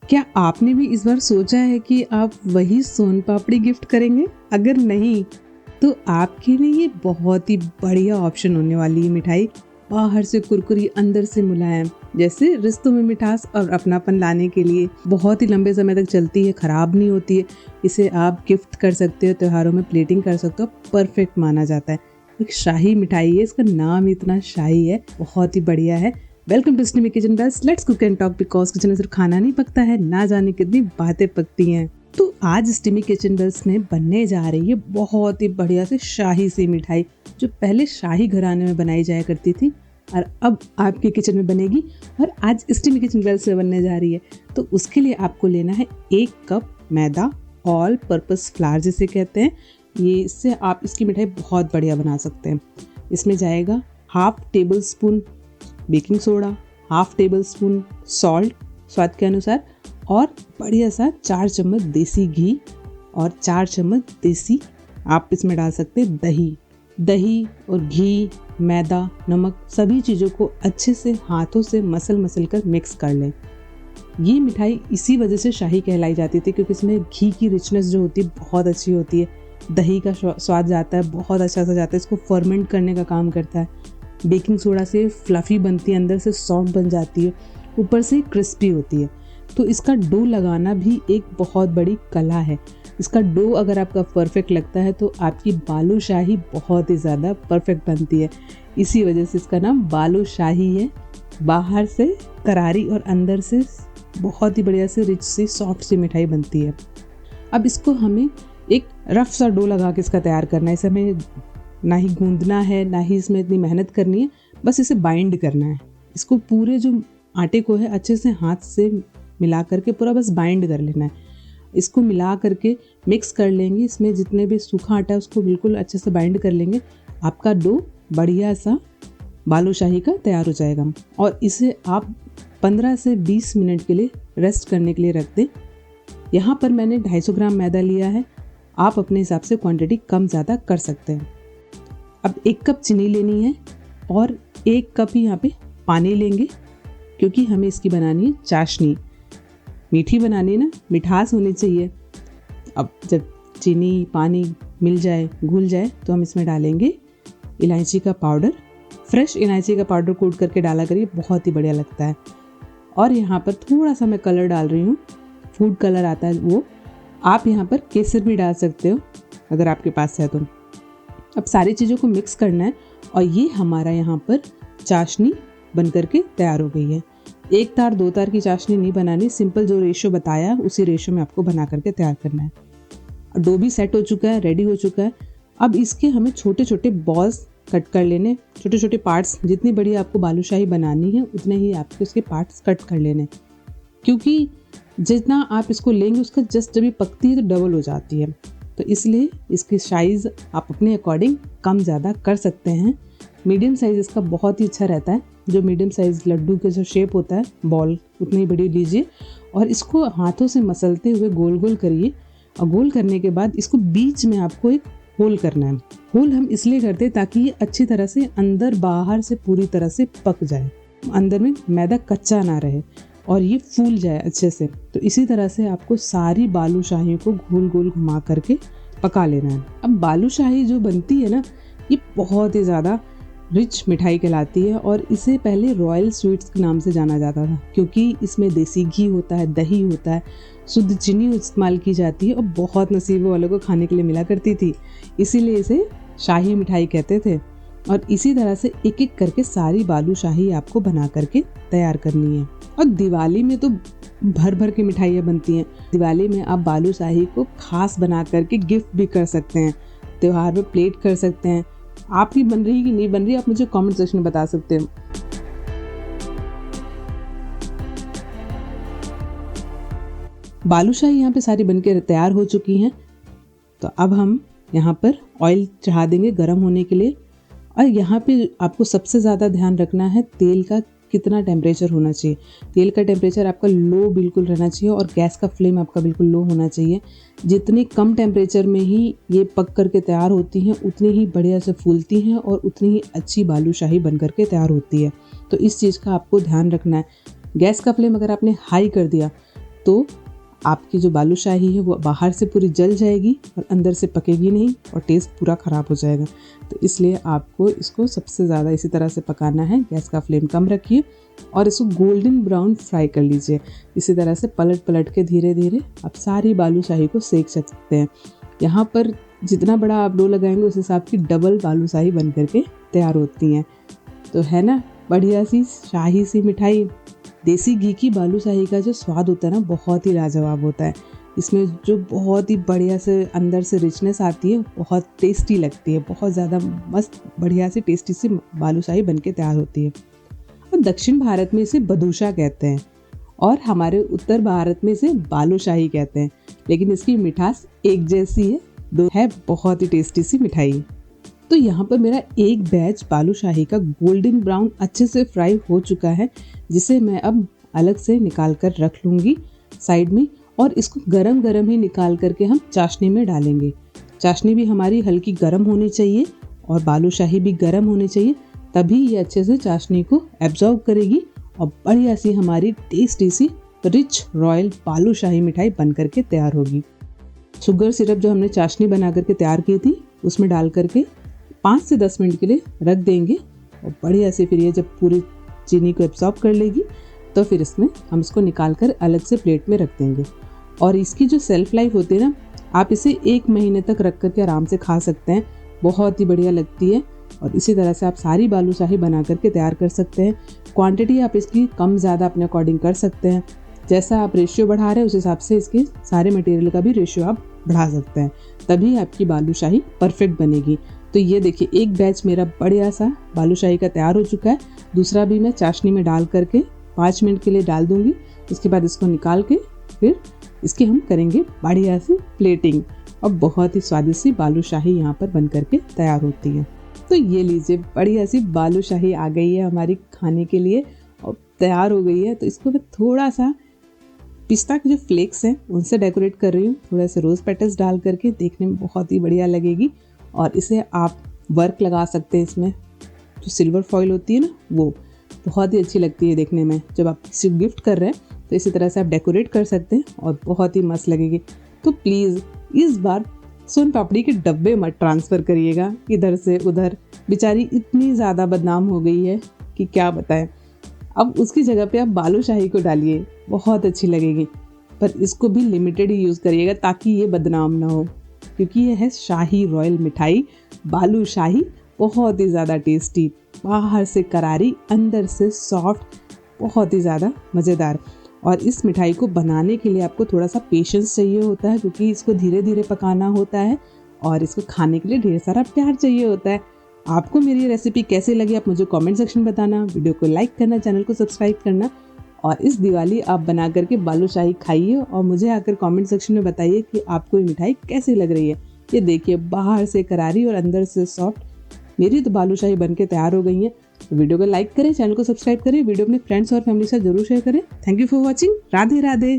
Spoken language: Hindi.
क्या आपने भी इस बार सोचा है कि आप वही सोन पापड़ी गिफ्ट करेंगे? अगर नहीं तो आपके लिए ये बहुत ही बढ़िया ऑप्शन होने वाली है मिठाई। बाहर से कुरकुरी, अंदर से मुलायम, जैसे रिश्तों में मिठास और अपनापन लाने के लिए बहुत ही लंबे समय तक चलती है, खराब नहीं होती है। इसे आप गिफ्ट कर सकते हो, त्योहारों में प्लेटिंग कर सकते हो, परफेक्ट माना जाता है। एक शाही मिठाई है, इसका नाम इतना शाही है, बहुत ही बढ़िया है। Welcome to steamy kitchen best, let's cook and talk, because kitchen में सिर्फ खाना नहीं पकता है, ना जाने कितनी बातें पकती हैं। तो आज स्टीमी किचन बेस्ट में बनने जा रही है बहुत ही बढ़िया से शाही सी मिठाई, जो पहले शाही घराने में बनाई जाया करती थी और अब आपके किचन में बनेगी, और आज स्टीमी किचन बेस्ट में बनने जा रही है। तो उसके लिए आपको लेना है 1 कप मैदा, ऑल पर्पस फ्लावर जिसे कहते हैं। ये इससे आप इसकी मिठाई बहुत बढ़िया बना सकते हैं। इसमें जाएगा 1/2 table spoon baking soda, 1/2 table spoon salt स्वाद के अनुसार, और बढ़िया सा 4 चम्मच देसी घी और 4 चम्मच देसी आप इसमें डाल सकते हैं दही और घी, मैदा, नमक, सभी चीज़ों को अच्छे से हाथों से मसल कर मिक्स कर लें। ये मिठाई इसी वजह से शाही कहलाई जाती थी, क्योंकि इसमें घी की रिचनेस जो होती है बहुत अच्छी होती है, दही का स्वाद जाता है, बहुत अच्छा सा जाता है, इसको फर्मेंट करने का काम करता है। बेकिंग सोडा से फ्लफ़ी बनती है, अंदर से सॉफ्ट बन जाती है, ऊपर से क्रिस्पी होती है। तो इसका डो लगाना भी एक बहुत बड़ी कला है। इसका डो अगर आपका परफेक्ट लगता है तो आपकी बालूशाही बहुत ही ज़्यादा परफेक्ट बनती है। इसी वजह से इसका नाम बालूशाही है। बाहर से करारी और अंदर से बहुत ही बढ़िया से रिच सी सॉफ्ट सी मिठाई बनती है। अब इसको हमें एक रफ सा डो लगा के इसका तैयार करना है। इसे हमें ना ही गूंदना है, ना ही इसमें इतनी मेहनत करनी है, बस इसे बाइंड करना है। इसको पूरे जो आटे को है अच्छे से हाथ से मिला करके पूरा बस बाइंड कर लेना है। इसको मिला करके मिक्स कर लेंगे। इसमें जितने भी सूखा आटा है उसको बिल्कुल अच्छे से बाइंड कर लेंगे। आपका डो बढ़िया सा बालूशाही का तैयार हो जाएगा, और इसे आप 15 से 20 मिनट के लिए रेस्ट करने के लिए रख दें। यहाँ पर मैंने 250 ग्राम मैदा लिया है, आप अपने हिसाब से क्वांटिटी कम ज़्यादा कर सकते हैं। अब 1 कप चीनी लेनी है और 1 कप ही यहाँ पे पानी लेंगे, क्योंकि हमें इसकी बनानी है चाशनी। मीठी बनानी है ना, मिठास होनी चाहिए। अब जब चीनी पानी मिल जाए, घुल जाए, तो हम इसमें डालेंगे इलायची का पाउडर। फ्रेश इलायची का पाउडर कूट करके डाला करिए, बहुत ही बढ़िया लगता है। और यहाँ पर थोड़ा सा मैं कलर डाल रही हूँ, फूड कलर आता है वो। आप यहाँ पर केसर भी डाल सकते हो अगर आपके पास है तो। अब सारी चीज़ों को मिक्स करना है, और ये हमारा यहाँ पर चाशनी बन करके तैयार हो गई है। 1 तार 2 तार की चाशनी नहीं बनानी, सिंपल जो रेशो बताया उसी रेशो में आपको बना करके तैयार करना है। डो भी सेट हो चुका है, रेडी हो चुका है। अब इसके हमें छोटे छोटे बॉल्स कट कर लेने, छोटे छोटे पार्ट्स। जितनी बड़ी आपको बालूशाही बनानी है उतने ही आपको इसके पार्ट्स कट कर लेने, क्योंकि जितना आप इसको लेंगे उसका जस्ट जब भी पकती है तो डबल हो जाती है। तो इसलिए इसकी साइज़ आप अपने अकॉर्डिंग कम ज़्यादा कर सकते हैं। मीडियम साइज़ इसका बहुत ही अच्छा रहता है। जो मीडियम साइज़ लड्डू का जो शेप होता है बॉल, उतनी बड़ी लीजिए और इसको हाथों से मसलते हुए गोल गोल करिए। और गोल करने के बाद इसको बीच में आपको एक होल करना है। होल हम इसलिए करते हैं ताकि ये अच्छी तरह से अंदर बाहर से पूरी तरह से पक जाए, अंदर में मैदा कच्चा ना रहे और ये फूल जाए अच्छे से। तो इसी तरह से आपको सारी बालूशाहियों को गोल गोल घुमा करके पका लेना है। अब बालूशाही जो बनती है ना, ये बहुत ही ज़्यादा रिच मिठाई कहलाती है, और इसे पहले रॉयल स्वीट्स के नाम से जाना जाता था, क्योंकि इसमें देसी घी होता है, दही होता है, शुद्ध चीनी इस्तेमाल की जाती है, और बहुत नसीबों वालों को खाने के लिए मिला करती थी, इसीलिए इसे शाही मिठाई कहते थे। और इसी तरह से एक एक करके सारी बालूशाही आपको बना करके तैयार करनी है। और दिवाली में तो भर भर के मिठाइयाँ बनती हैं। दिवाली में आप बालूशाही को खास बना करके गिफ्ट भी कर सकते हैं, त्योहार में प्लेट कर सकते हैं। आपकी बन रही कि नहीं बन रही, आप मुझे कमेंट सेक्शन में बता सकते हैं। बालूशाही यहाँ पे सारी बनके तैयार हो चुकी हैं। तो अब हम यहाँ पर ऑयल चढ़ा देंगे गर्म होने के लिए। और यहाँ पे आपको सबसे ज़्यादा ध्यान रखना है तेल का कितना टेम्परेचर होना चाहिए। तेल का टेम्परेचर आपका लो बिल्कुल रहना चाहिए, और गैस का फ्लेम आपका बिल्कुल लो होना चाहिए। जितनी कम टेम्परेचर में ही ये पक करके तैयार होती हैं, उतनी ही बढ़िया से फूलती हैं और उतनी ही अच्छी बालूशाही बन करके तैयार होती है। तो इस चीज़ का आपको ध्यान रखना है। गैस का फ्लेम अगर आपने हाई कर दिया तो आपकी जो बालूशाही है वो बाहर से पूरी जल जाएगी और अंदर से पकेगी नहीं और टेस्ट पूरा ख़राब हो जाएगा। तो इसलिए आपको इसको सबसे ज़्यादा इसी तरह से पकाना है। गैस का फ्लेम कम रखिए और इसको गोल्डन ब्राउन फ्राई कर लीजिए। इसी तरह से पलट पलट के धीरे धीरे आप सारी बालूशाही को सेक सकते हैं। यहाँ पर जितना बड़ा आप डो लगाएंगे उस हिसाब की डबल बालूशाही बन करके तैयार होती हैं। तो है ना बढ़िया सी शाही सी मिठाई। देसी घी की बालूशाही का जो स्वाद होता है ना बहुत ही लाजवाब होता है। इसमें जो बहुत ही बढ़िया से अंदर से रिचनेस आती है, बहुत टेस्टी लगती है, बहुत ज़्यादा मस्त बढ़िया सी टेस्टी सी बालूशाही बन के तैयार होती है। और दक्षिण भारत में इसे बदूशा कहते हैं और हमारे उत्तर भारत में इसे बालूशाही कहते हैं, लेकिन इसकी मिठास एक जैसी है। दो है बहुत ही टेस्टी सी मिठाई। तो यहाँ पर मेरा एक बैच बालूशाही का गोल्डन ब्राउन अच्छे से फ्राई हो चुका है, जिसे मैं अब अलग से निकाल कर रख लूँगी साइड में। और इसको गरम गरम ही निकाल करके हम चाशनी में डालेंगे। चाशनी भी हमारी हल्की गरम होनी चाहिए और बालूशाही भी गरम होनी चाहिए, तभी ये अच्छे से चाशनी को एब्जॉर्ब करेगी और बढ़िया सी हमारी टेस्टी सी रिच रॉयल बालूशाही मिठाई बन करके तैयार होगी। शुगर सिरप जो हमने चाशनी बना करके तैयार की थी उसमें डाल करके 5 से 10 मिनट के लिए रख देंगे और बढ़िया से फिर ये जब पूरी चीनी को एब्जॉर्ब कर लेगी तो फिर इसमें हम इसको निकाल कर अलग से प्लेट में रख देंगे। और इसकी जो सेल्फ लाइफ होती है ना, आप इसे 1 महीने तक रख करके आराम से खा सकते हैं, बहुत ही बढ़िया लगती है। और इसी तरह से आप सारी बालूशाही बना करके तैयार कर सकते हैं। क्वांटिटी आप इसकी कम ज़्यादा अपने अकॉर्डिंग कर सकते हैं। जैसा आप रेशियो बढ़ा रहे हैं उस हिसाब से इसके सारे मटेरियल का भी रेशियो आप बढ़ा सकते हैं, तभी आपकी बालूशाही परफेक्ट बनेगी। तो ये देखिए एक बैच मेरा बढ़िया सा बालूशाही का तैयार हो चुका है। दूसरा भी मैं चाशनी में डाल करके 5 मिनट के लिए डाल दूंगी। इसके बाद इसको निकाल के फिर इसकी हम करेंगे बढ़िया सी प्लेटिंग और बहुत ही स्वादिष्ट सी बालूशाही यहाँ पर बन करके तैयार होती है। तो ये लीजिए बढ़िया सी बालूशाही आ गई है हमारी खाने के लिए और तैयार हो गई है। तो इसको मैं थोड़ा सा पिस्ता के जो फ्लेक्स हैं उनसे डेकोरेट कर रही हूँ, थोड़ा सा रोज़ पेटल्स डाल करके, देखने में बहुत ही बढ़िया लगेगी। और इसे आप वर्क लगा सकते हैं, इसमें जो सिल्वर फॉइल होती है ना वो बहुत ही अच्छी लगती है देखने में। जब आप किसी गिफ्ट कर रहे हैं तो इसी तरह से आप डेकोरेट कर सकते हैं और बहुत ही मस्त लगेगी। तो प्लीज़ इस बार सोन पापड़ी के डब्बे मत ट्रांसफ़र करिएगा इधर से उधर, बेचारी इतनी ज़्यादा बदनाम हो गई है कि क्या बताएं। अब उसकी जगह पे आप बालूशाही को डालिए, बहुत अच्छी लगेगी, पर इसको भी लिमिटेड ही यूज़ करिएगा ताकि ये बदनाम ना हो, क्योंकि ये है शाही रॉयल मिठाई बालूशाही, बहुत ही ज़्यादा टेस्टी, बाहर से करारी अंदर से सॉफ्ट, बहुत ही ज़्यादा मज़ेदार। और इस मिठाई को बनाने के लिए आपको थोड़ा सा पेशेंस चाहिए होता है, क्योंकि इसको धीरे धीरे पकाना होता है और इसको खाने के लिए ढेर सारा प्यार चाहिए होता है। आपको मेरी रेसिपी कैसी लगी आप मुझे कमेंट सेक्शन में बताना, वीडियो को लाइक करना, चैनल को सब्सक्राइब करना। और इस दिवाली आप बना करके बालूशाही खाइए और मुझे आकर कमेंट सेक्शन में बताइए कि आपको ये मिठाई कैसी लग रही है। ये देखिए बाहर से करारी और अंदर से सॉफ्ट, मेरी तो बालूशाही बनके तैयार हो गई है। तो वीडियो को लाइक करें, चैनल को सब्सक्राइब करें, वीडियो अपने फ्रेंड्स और फैमिली के साथ जरूर शेयर करें। Thank you for watching. Radhe Radhe.